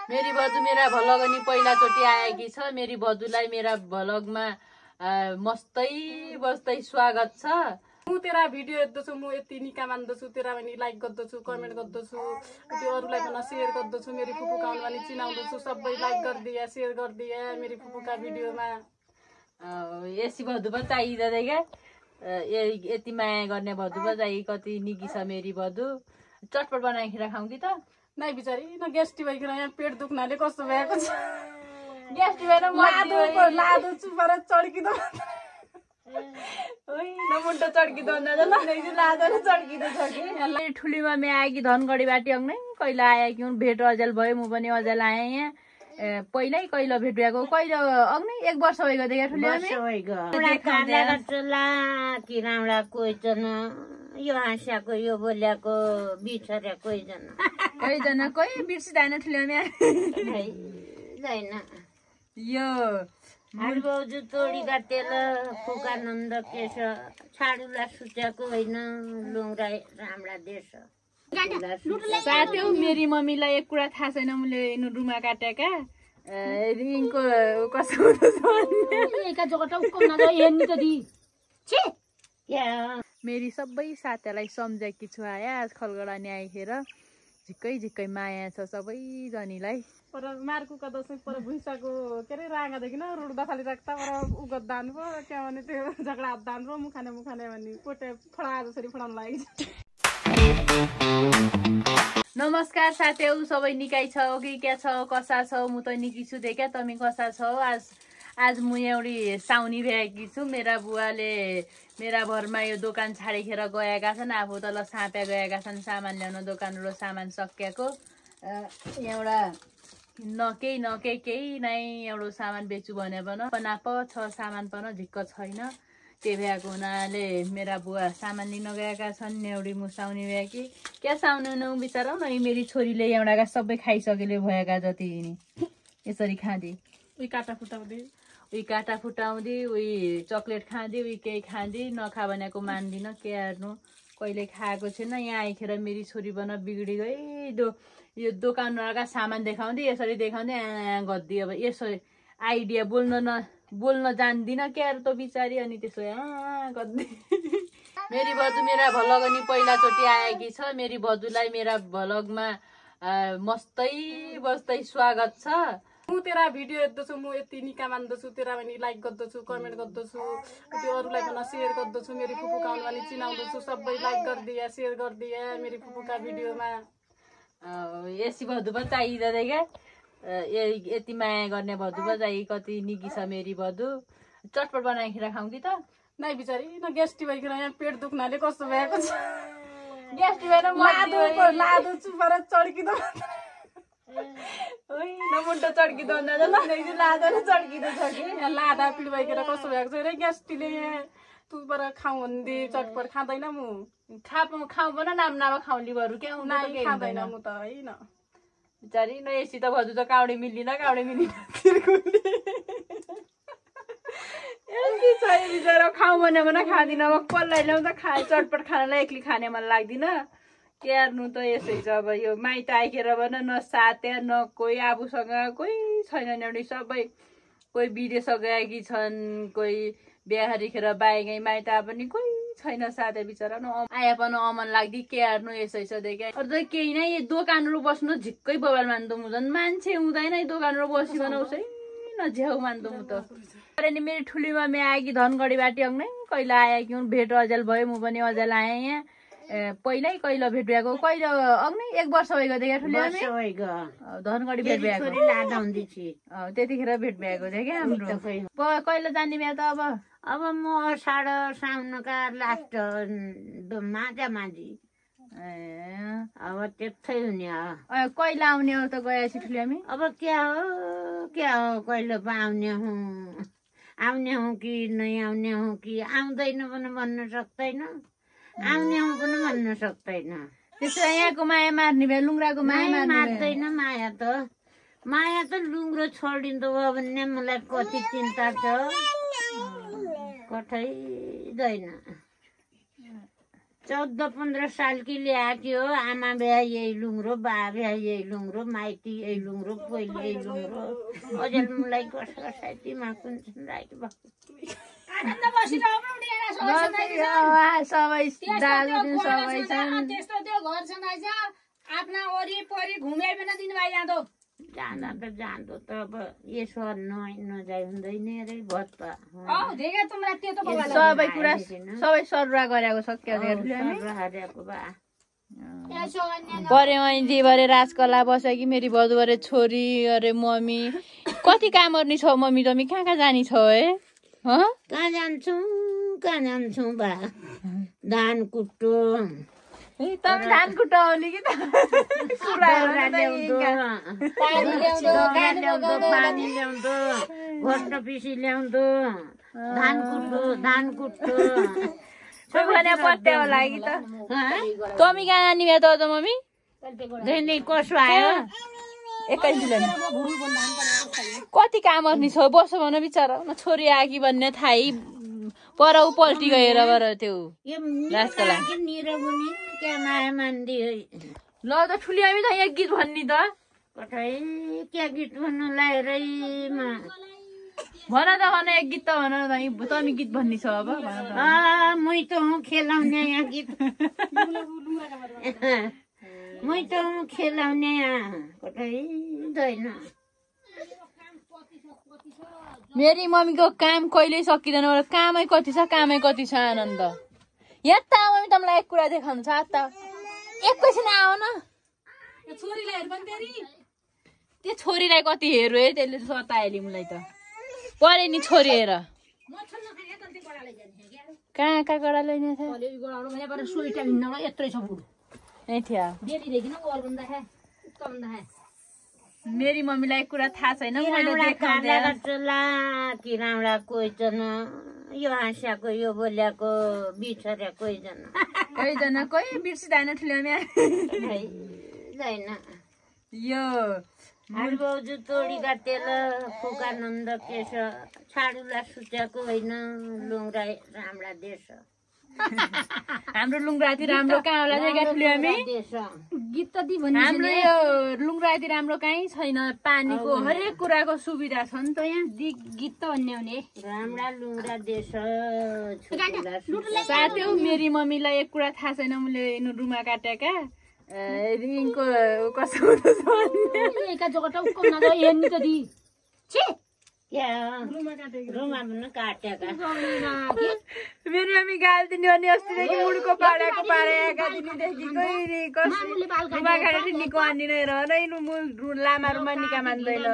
मेरी बधु मेरा भ्लग पहिलाचोटि आएकी छ। मेरी बधुलाई मेरा भ्लगमा मस्तै बस्दै स्वागत छ। म तेरा भिडियो हेर्दछु, म यति निका मान्दछु, तेरा पनि लाइक गर्दछु, कमेन्ट गर्दछु, त्यो अरूलाई पनि सेयर गर्दछु। मेरी फुपूका पनि चिनाउँदछु, सबै लाइक गरिदिए, सेयर गरिदिए मेरी फुपूका भिडियोमा। यसी बधु पो चाहिँदै क्या, यति माया गर्ने बधु पो चाहिए। कति निकी छ मेरी बधु। चटपट बनाएर खाउँ कि त? नाइ बिचारी न ग्यास्ट्रिक भइकन यहाँ पेट दुख्नाले कस्तो भएको छ। ग्यास्ट्रिक भएर लादो चुपार चड्किँदो मुन्टो चड्किँदो लादो चड्किँदो छ कि। ठुली मम्मी आएकी धनगढीबाट अङ्नै कहिले आएकी हुन्। भेट अजेल भयो, म पनि अजेल आएँ यहाँ। पहिल्यै कहिले भेट भएको, कहिले अग्नै 1 वर्ष भइगयो क्या ठुली मम्मी। किराउडा कोहीजना यो हाँस्याको यो बोल्याको बिछर्या कोहीजना कोही बिर्सिँदैन ठुली मम्मी। यो बाउजू तोडीका तेल फुकानन्द केश छाडुला सुत्याको होइन लुङ्रा राम्रा देश। साथै मेरी मम्मीलाई एक कुरा थाहा छैन, मैले रुमा काटेका रिङको कसो मेरी सबै साथीहरूलाई सम्झेकी छु। आया आज खलगडा न्यायखेर झिक्कै झिक्कै माया छ सबैजनीलाई। पर मार्कुका दसैँ पर भुइँसाको के अरे राँगादेखि न रुड्दा खाली राख्दा पर उगत दान पो क्या भने त्यो झगडा हात दान पो मुखाने भन्ने कोटे फडा जसरी फडाउनु लागि। नमस्कार साथीहरू, सबै निकै छ कि क्या छ, कसा छ? म त निकी छु दे क्या, तमी कसा छौ? आज म एउटी साउनी भ्याएकी छु। मेरा बुवाले मेरा भरमा यो दोकान छाडिखेर गएका छन्। आफू तल साँप्या गएका छन् सामान ल्याउन, दोकानबाट सामान सकिएको। एउटा केही नै एउटा सामान बेच्छु भने पनि नाप छ, सामान पनि झिक्क छैन। त्यही भएको हुनाले मेरा बुवा सामान लिन गएका छन्। एउटी मुसाउने भएकी क्या साउनु नौ बिचरा न। मेरी छोरीले एउटाका सबै खाइसकेले भएका जति नि यसरी खाँदी। उही काटा फुटाउँदी, उही चक्लेट खाँदी, उही केही खाँदी। नखा भनेको मान्दिन, के हेर्नु कहिले खाएको छैन। यहाँ आइखेर मेरी छोरी बन बिग्डी गई। यो दोकानका सामान देखाउँदै यसरी देखाउँदै गद्दी। अब यसरी आइडिया बोल्न जान्दिन क्या त बिचारी। अनि त्यसो गद्दी। मेरी बधु मेरा भ्लग पहिलाचोटि आएकी छ। मेरी बधुलाई मेरा भ्लगमा मस्तै बस्दै स्वागत छ। म तेरा भिडियो हेर्दछु, म यति निका मान्दछु, तेरा पनि लाइक गर्दछु, कमेन्ट गर्दछु, त्यो अरूलाई पनि सेयर गर्दछु। मेरी फुपूका पनि चिनाउँदछु, सबै लाइक गरिदिए, सेयर गरिदिए मेरी फुपूका भिडियोमा। यसी बधु पो चाहिँदै क्या, यति माया गर्ने बधु पो चाहिए। कति निकी छ मेरी बधु। चटपट बनाएर खाउँ कि त? नाइ बिचारी न ग्यास्ट्रिक भइकन यहाँ पेट दुख्नाले कस्तो भएको छ। ग्यास्ट्रिक भएर लादो चुपार चड्किँदो मुन्टो चड्किँदो लादो चड्किँदो छ कि। लादा पिड भइकन कस्तो भएको छ रे ग्यास्ट्रिकले। तुपर खाउँ भन्दै चटपट खाँदैन म। खाउँ भन नाम खाउली बरु क्या। खाँदैन म त होइन बिचारी न। यसी त भजु त काउडे मिल्दिन बिचरा। खाउँ भने खाँदिन म। कसलाई ल्याउँ त चटपट खानालाई एक्लै खाने मन लाग्दिन। के हेर्नु त यसै छ। अब यो माइत आइखेर भन न साथ्या न कोही आफूसँग कोही छैनन्। एउटी सबै कोही विदेश गएकी छन्, कोही बिहा हरिखेर बाइकै माइत पनि कोही छैन साथै बिचरा न। आए पनि अमन लाग्दी। के हेर्नु यसै छ देखा। अरू त केही नै दोकानहरू बस्नु झिक्कै बबाल मान्दो म। झन् मान्छे हुँदैन दोकानहरू बसिकन उसै नझ्याउ मान्दो म त। अनि मेरो ठुली मम्मी आएकी धनगढीबाट अङ्नै कहिले आएकी हुन्। भेट अजेल भयो, म पनि अजेल आएँ यहाँ। पहिल्यै कहिले भेट भएको, कहिले अग्नै 1 वर्ष भइगयो क्या ठुली मम्मी। धनगढी भेट भएको त्यतिखेर भेट भएको थियो क्या हाम्रो। कहिले जाने बिहा त? अब म असाढ साउनका लास्ट माझी अब त्यस्तै हुने हो। कहिले आउने हो त गएपछि ठुली मम्मी? अब क्या हो कहिले आउने हौँ कि नै आउने हौँ कि आउँदैन पनि भन्न सक्दैन, आउने हौँ पनि भन्न सक्दैन। त्यसो यहाँको माया मार्ने भए लुङ्राको माया मार्दैन। माया त लुङ्ग्रो छोडिँदो भयो भन्ने मलाई कति चिन्ता छ। कठै दैन 14-15 साल की ल्याएकी हो। आमा बिहा यही लुङ्रो, बा बिहा यही लुङ्रो, माइती यही लुङ्रो, पहिले यही लुङ्रो। अझै मलाई कसै दिमाग पनि राखेको भएको। सबै दाजु सबै छन्। आफ्ना वरिपरि घुमे पनि दिनुभयो जाँदो जाँदा त जाँदो त अब यसो नजाइ हुँदैन अरे भत्ता सबै कुरा सबै सरुवा गरेको छ क्या हरेको बा परे मैले भरे राजकला बस्यो कि मेरी बधु अरे छोरी अरे मम्मी कति काम गर्ने छौ मम्मी तमी कहाँ कहाँ जाने छौ है कहाँ जान्छु बा धान कुट्टो तमी धान कुटाउने कि पानी ल्याउँदो घोट्न पिसी ल्याउँदो धान कुट्टो पत्या होला कि त तमी कहाँ जाने भए त मम्मी कसो आयो एकैछिन कति काम गर्ने छौ बस्छ भन बिचरा छोरी आकी भन्ने थाहै पर ऊ पल्टी गएर बर त्यो राजकला ल त ठुली हामी त एक गीत भन्ने त क्या गीत भन्नु लाएर भन त भन एक गीत त भन न तमी गीत भन्ने छ अब मै त हुँ खेलाउने यहाँ गीत मै त हुँ खेलाउने कतैदैन मेरी मम्मीको काम कहिल्यै सकिँदैन कामै कति छ आनन्द यहाँ त मम्मी तँलाई एक कुरा देखाउनु छ त एकैछिन आऊ न त्यो छोरीलाई कति हेर्यो है त्यसले सताएली मलाई त परे नि छोरी हेर कहाँ गडा लैने मेरी मम्मीलाई एक कुरा थाहा छैन कि राम्रा कोहीजना यो हाँस्याको यो बोल्याको बिछर्या कोहीजना कोही बिर्सिँदैन ठुल्याउने यो बाउजू तोडीका तेल फुकानन्द केश छाडुला सुच्याको होइन लुङ्रा राम्रा देश हाम्रो लुङ्राती राम्रो कहाँ होला ठुल्याउने गीत त हाम्रो यो लुङ्राती राम्रो कहीँ छैन पानीको हरेक कुराको सुविधा छ नि त यहाँ गीत त भन्ने हुने राम्रा लुङ्रा देश साथै मेरी मम्मीलाई एक कुरा थाहा छैन मैले रुमा काटेका रिङको कसो मेरो मम्मी गाली दिने अनि अस्तिदेखि मुडको पारेको पारेका दिनेदेखि रुमा काटेर निको हान्दिन हेर लामा रुमा निका मान्दैन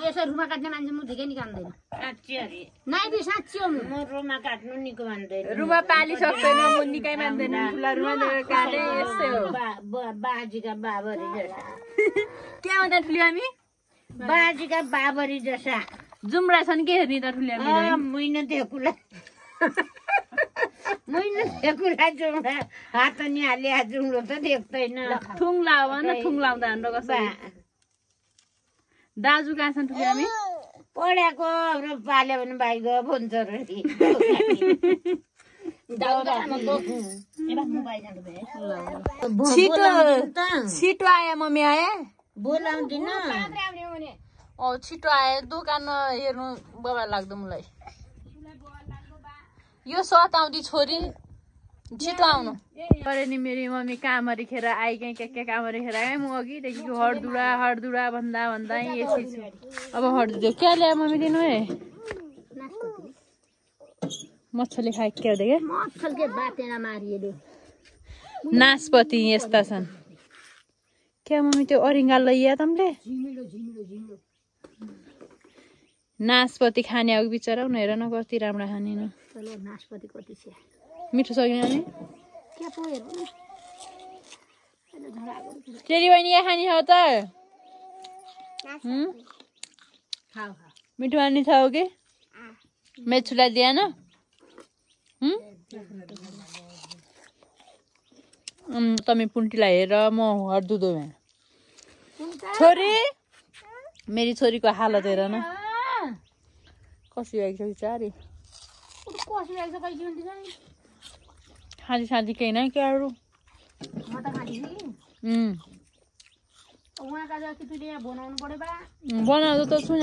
यसो रुमा काट्ने मान्छे मुठीकै निकाल्दैन साँच्ची हो म रुमा काट्नु निको मान्दैन रुमा पालिसक्दैन म निकै मान्दैन ठुला रुमा काटे यस्तै हो बाजीका बाबरी जसा के भन्दा ठुली हामी बाजीका बाबरी जसा जुम्रा छन् के हेर्ने त ठुली हामी मैन देखुला जुम्रा हात नि हाले जुम्रो त देख्दैन ठुङ्ला हो न ठुङ्लाउँदा हाम्रो कसरी दाजु कहाँ छन् ठुली हामी पढाएको हाम्रो पाल्यो भने भाइ गयो भन्छ छिटो आयो मम्मी आए बोलाउँदिन छिटो आयो दोकान हेर्नु बबा लाग्दो मलाई यो सताउँदी छोरी छिटो आउनु अरे नि मेरी मम्मी कामरी खेर आइकै के कामरी खेर आएँ म अघिदेखिको हडदुडा भन्दा यसै छु अब हडदुडा क्या ल्यायो मम्मी दिनु है मच्छरले खाए क्या देखे नासपति यस्ता छन् क्या मम्मी त्यो अरिङ्गा लैया तमले नासपति खाने अब बिचरा उनीहरू हेर न कति राम्रो खाने न नासपति कति छ मिठो सक्ने अनि तेरी बहिनी यहाँ खाने छ त मिठो खाने छ कि मेचुला दिएन तमी पुन्टीलाई हेर म हर्दुदो छोरी मेरी छोरीको हालत हेर न कसरी आइसक्यो बिचारी कस्तो लाग्छ कहिले हुन्छ नि खाँदी साँदी केही नै क्या अरू म त खाँदिन कि उहाँका जति तुले यहाँ बनाउनु पर्यो बा बनाउँदा त छु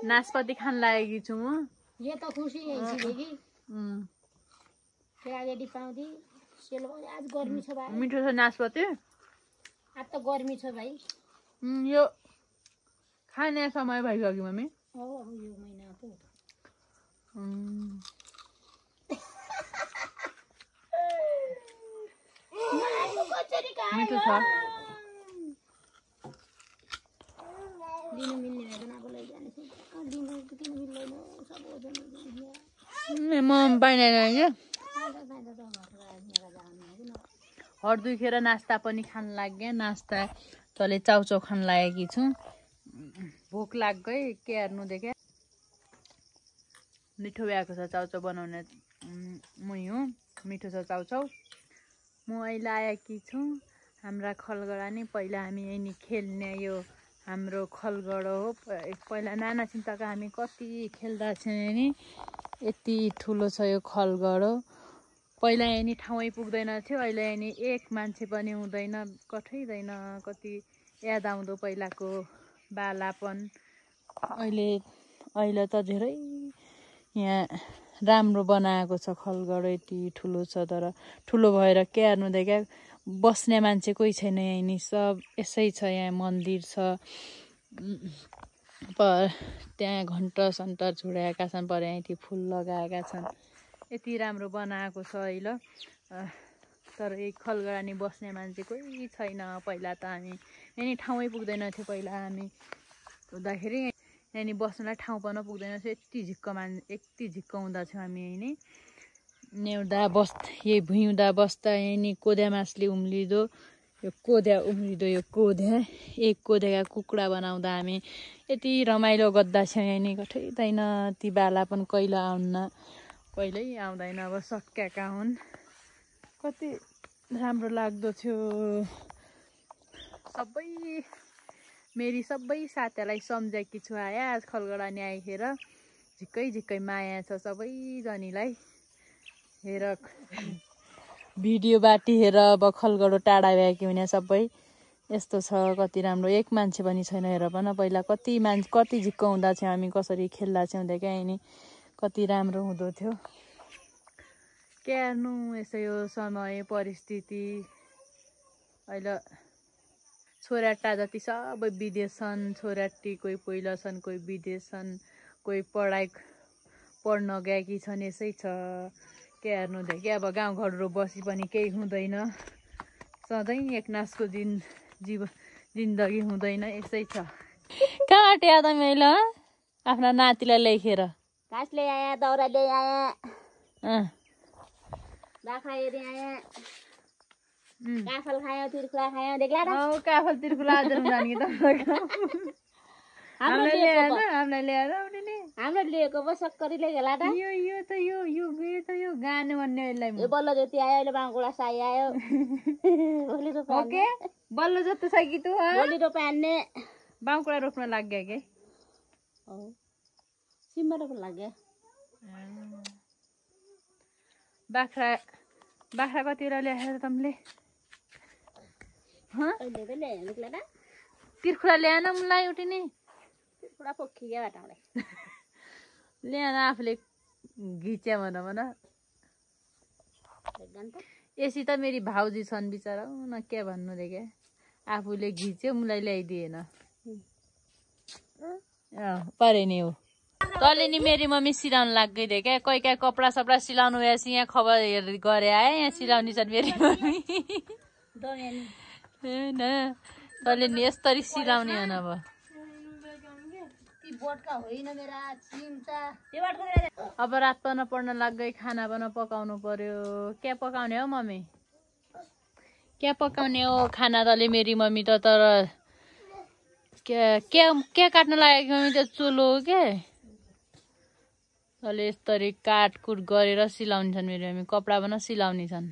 नास्पाती खान लागेकी छु म ये त खुसी है कि आगे पाउँदै सेल आज गर्मी छ भाइ मिठो छ नास्पाती आज त गर्मी छ भाइ यो खाने समय भइसक्यो मम्मी हो यो महिना पो मिठो छ लिनु मिल्ने भएन अब लैजाने लिनु किन मिल्दैन म बाहिर क्या हर दुखेर नास्ता पनि खान लाग्यो नास्ता तले चाउचाउ खान लागेकी छु भोक लाग्यो के हेर्नु देख्या मिठो भएको छ चाउचाउ बनाउने मै हुँ मिठो छ चाउचाउ म अहिले आएकी छु हाम्रा खलगडा नि पहिला हामी यही नि खेल्ने यो हाम्रो खलगड हो पहिला नाना चिन्ताको हामी कति खेल्दा थियौँ नि यति ठुलो छ यो खलगड हो पहिला यहाँ नि ठाउँै पुग्दैन थियो अहिले यहाँ नि एक मान्छे पनि हुँदैन कठैदैन कति याद आउँदो पहिलाको बालापन अहिले त धेरै यहाँ राम्रो बनाएको छ खलगड यति ठुलो छ तर ठुलो भएर के हेर्नु देख्या बस्ने मान्छे कोही छैन यहाँ नि सब यसै छ यहाँ मन्दिर छ त्यहाँ घन्टा सन्टर छुडाएका छन् पर यहाँथि फुल लगाएका छन् यति राम्रो बनाएको छ अहिले तर एक खलगडा नि बस्ने मान्छे कोही छैन पहिला त हामी यहाँ ठाउँै पुग्दैन थियो पहिला हामी हुँदाखेरि यहाँ नि बस्नलाई ठाउँ पनि पुग्दैन थियो यति झिक्क हुँदा थियो हामी यहीँ नि नेउदा यही भुइँदा बस्दा यहीँ नि कोद्या मासले उम्लिँदो यो कोद्या उम्लिँदो यो कोद्या एक कोद्याका कुखुरा बनाउँदा हामी यति रमाइलो गर्दा थियो यहीँ नि कठैदैन ती बाला पनि कहिले आउन्न कहिल्यै आउँदैन अब सकिएका हुन् कति राम्रो लाग्दो थियो मेरी सबै साथीहरूलाई सम्झेकी छु आज खलगडा नि आइखेर झिक्कै माया छ सबैजनीलाई हेर भिडियोबाट हेर अब खलगडो टाढा भ्याएकी हुने सबै यस्तो छ कति राम्रो एक मान्छे पनि छैन हेर भन पहिला कति झिक्क हुँदा थियो हामी कसरी खेल्दा थियौँ देख्या नि कति राम्रो हुँदो थियो के हेर्नु यसो यो समय परिस्थिति अहिले छोराटा जति सबै विदेश छन् छोराटी कोही पहिला छन् कोही विदेश छन् कोही पढ्न गएकी छन् यसै छ के हेर्नु देख्या अब गाउँघरहरू बसी पनि केही हुँदैन सधैँ एकनासको जिन्दगी हुँदैन यसै छ कहाँबाट याद मैले आफ्ना नातिलाई लेखेर घाँस ल्याए दाउरा ल्याए बाख्रा हेरी आए काफल खायो तिर्खुला खायो देख्ला काफल तिर्खुला हाम्रो लिएको पो सक्करी ल्याएला त यो गाने भन्ने यो बल्ल जति आयो अहिले बाँकुडा साई आयो भोलि रोप्ने ओके बल्ल जस्तो छ कि तँ भोलि रोप्ने बाँकुडा रोप्न लाग्यो के सिमबाट पो लाग्यो बाख्रा कतिवटा ल्याएर तमले तिर्खुरा ल्याएन मलाई उठे नि तिर्खुरा पोखिया बाटाउँदै ल्याएन आफूले घिच्या भन यसि त मेरी भाउजी छन् बिचरा न के भन्नु रे क्या आफूले घिच्यो मलाई ल्याइदिएन परे नि हो तले नि मेरी मम्मी सिलाउनु लाग्दै थियो क्या कोही क्या कपडा सपडा सिलाउनु भएपछि यहाँ खबर गरे आए यहाँ सिलाउने छन् मेरी मम्मी होइन तले नि यसरी सिलाउने हो अब अब रात पनि पढ्न लाग्दै खाना पनि पकाउनु पर्यो के पकाउने हो मम्मी के पकाउने हो खाना तले मेरी मम्मी त तर के काट्न लागेको मम्मी त्यो चुलो हो के तले यसरी काटकुट गरेर सिलाउने छन् मेरो मम्मी कपडा पनि सिलाउने छन्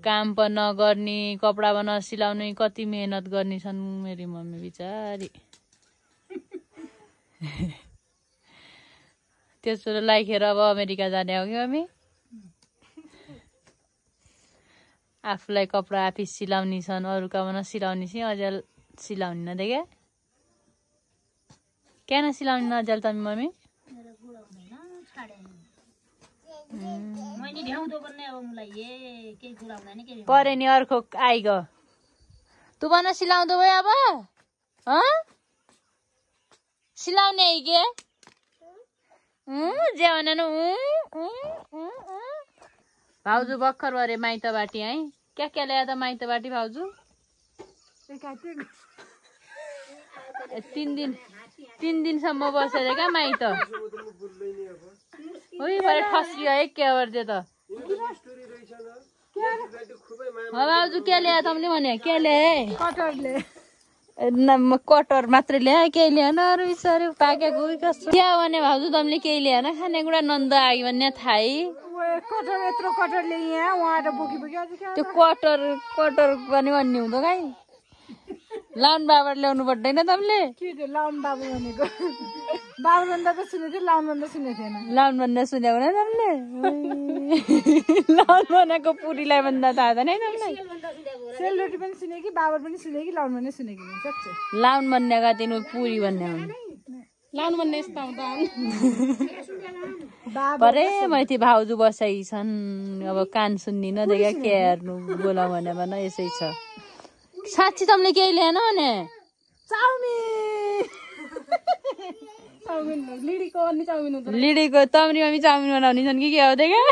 काम पनि नगर्ने कपडा पनि नसिलाउने कति मेहनत गर्ने छन् मेरी मम्मी बिचारी त्यसो लाइखेर अब अमेरिका जाने हो कि मम्मी आफूलाई कपडा आफै सिलाउने छन् अरूका पनि सिलाउने चाहिँ अझै सिलाउने नदेख्या क्या नसिलाउने नजाल त मम्मी परे नि अर्को आइगयो तँ भन सिलाउँदो भयो अब सिलाउने है के जे भने भाउजू भर्खर भरे माइतबाटी है क्या ल्यायो त माइतबाटी भाउजू 3 दिनसम्म बसेर क्या माइत भरे ठस्कियो है के गर्दै त भाउजू के ल्यायो तँले भने के ल्याए कटर मात्रै ल्याए केही ल्याएन अरू बिचारू पाकेको कस्तो क्या भने भाउजू तँले केही ल्याएन खानेकुरा नन्द आयो भन्ने थाहै त्यो कटर पनि भन्ने हुँदो गाई लाउन बाबर ल्याउनु पर्दैन तँले लाउन बाबु भनेको बाबु भन्दा त सुनेको थियो लाउन भन्दा सुनेको थिएन लाउन भन्दा सुन्यो भने तँले लाउन भनेको पुरीलाई भन्दा थाहा छैन है तँलाई सेलरोटी पनि सुने कि बाबर पनि सुने कि लाउन भन्ने सुनेको लाउन भन्नेका तिनी पुरी भन्ने हुन् लाउन भन्ने यस्तो हुँदा परे माथि भाउजू बसाइ छन् अब कान सुन्दिन देखा के हेर्नु बोला भने भन यसै छ साँच्ची तँले केही ल्याएन भने लिडीको तम्री मम्मी चाउमिन बनाउने छन् कि के हो देखा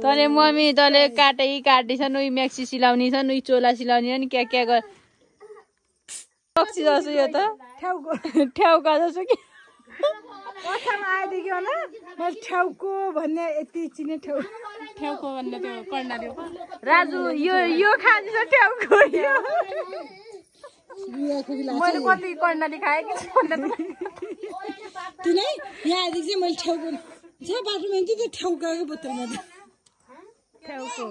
तँले मम्मी तँले काटी छन् उही म्याक्सी सिलाउने छन् उही चोला सिलाउने छन् क्या गर जसो यो त ठ्याउका जसो कि आएदेखि मैले ठ्याउको भन्ने यति चिने ठ्याउको भन्ने त्यो कर्णाली राजु यो खान्छ ठ्याउको मैले कति कर्णाली खाएँ कि तिनै यहाँदेखि चाहिँ मैले ठ्याउको जहाँ बाटोमा हिँड्थेँ त्यो ठ्याउकाको बोतलमा ठ्याउको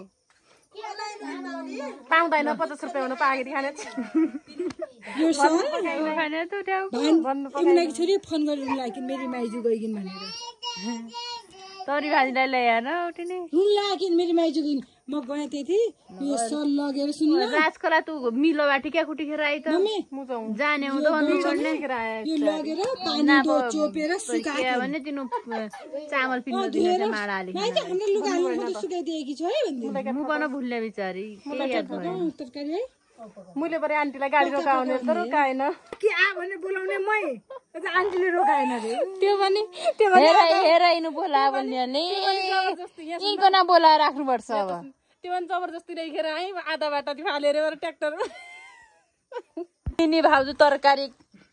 पाउँदैन 50 रुपियाँ हुनु पाकेरी खाने तिमीलाई छोरी फोन गरेर लाग्यो मेरी माइजू गइकिन भनेर तरी भाजीलाई ल्याएन उठिने रुन लाग्यो मेरी माइजू गइन् म गएँ त्यति यो सल लगेर सुन्न राजकला तू मिलोबाटी क्या कुटिखेर आइ त जाने हुँदो यो लगेर पानी चोपेर सुकायो भने तिनु चामल पिन्नु दिन्छ माडा हाली भाइ त हाम्रो लुगाहरु म त सुकाइदिएकी छु है भन्दै म पनि भुल्ने बिचारी के याद भयो तरकारी है मैले परे आन्टीलाई गाडी रोकाउने त रोकाएन के आ भने बोलाउने मै आन्टीले रोकाएन रे त्यो पनि हेराइनु बोला भन्ने यहीँको न बोला राख्नुपर्छ अब त्यो पनि जबरजस्ती रेखेर आएँ आधा बाटो फालेर ट्र्याक्टर तिनी भाउजू तरकारी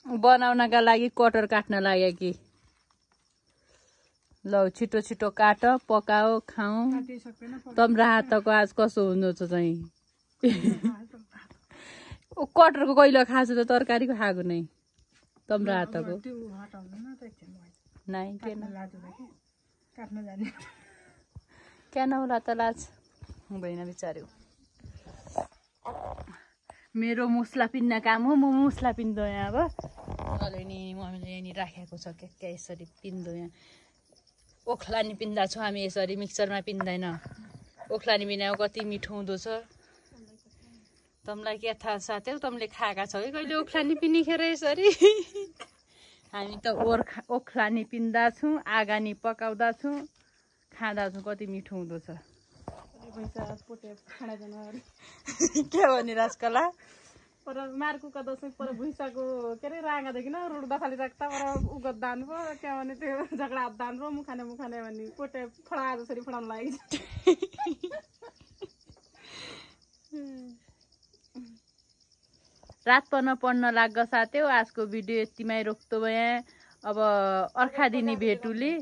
बनाउनका लागि कटर काट्न लाग्यो कि ल छिटो छिटो काट पकाओ खाऊ तम्रा हातको आज कसो हुनु चाहिँ कटरको कहिले खाएको त तरकारीको खाएको नै तम्रा हातको नाइ क्या नहोला त लाज हुँदैन बिचार्यो मेरो मुस्ला पिन्न काम हो म मुस्ला पिन्दो यहाँ अब अहिले नि मम्मीले यहाँनिर राखेको छ क्या यसरी पिन्दो यहाँ ओख्लानी पिन्दा छौँ हामी यसरी मिक्सरमा पिन्दैन ओख्लानी बिना कति मिठो हुँदो छ तँलाई के थाहा साथै तँले खाएका छौ कि कहिले ओख्लानी पिनिखेर यसरी हामी त ओख्लानी पिन्दा छौँ आगानी पकाउँदा छौँ खाँदा छौँ कति मिठो हुँदो छ के भने राजकला पर मार्कुका दसैँ पर भुइँसाको के अरे राँगादेखि न रुड्दा खाली राख्दा पर उगत दान पो क्या भने त्यो झगडा हात दान पो मुखाने भन्ने पोटे फडा जसरी फडाउनु लागि रात पढ्न लाग्छ साथै आजको भिडियो यतिमै रोक्तो भए अब अर्खा दिने भेटुली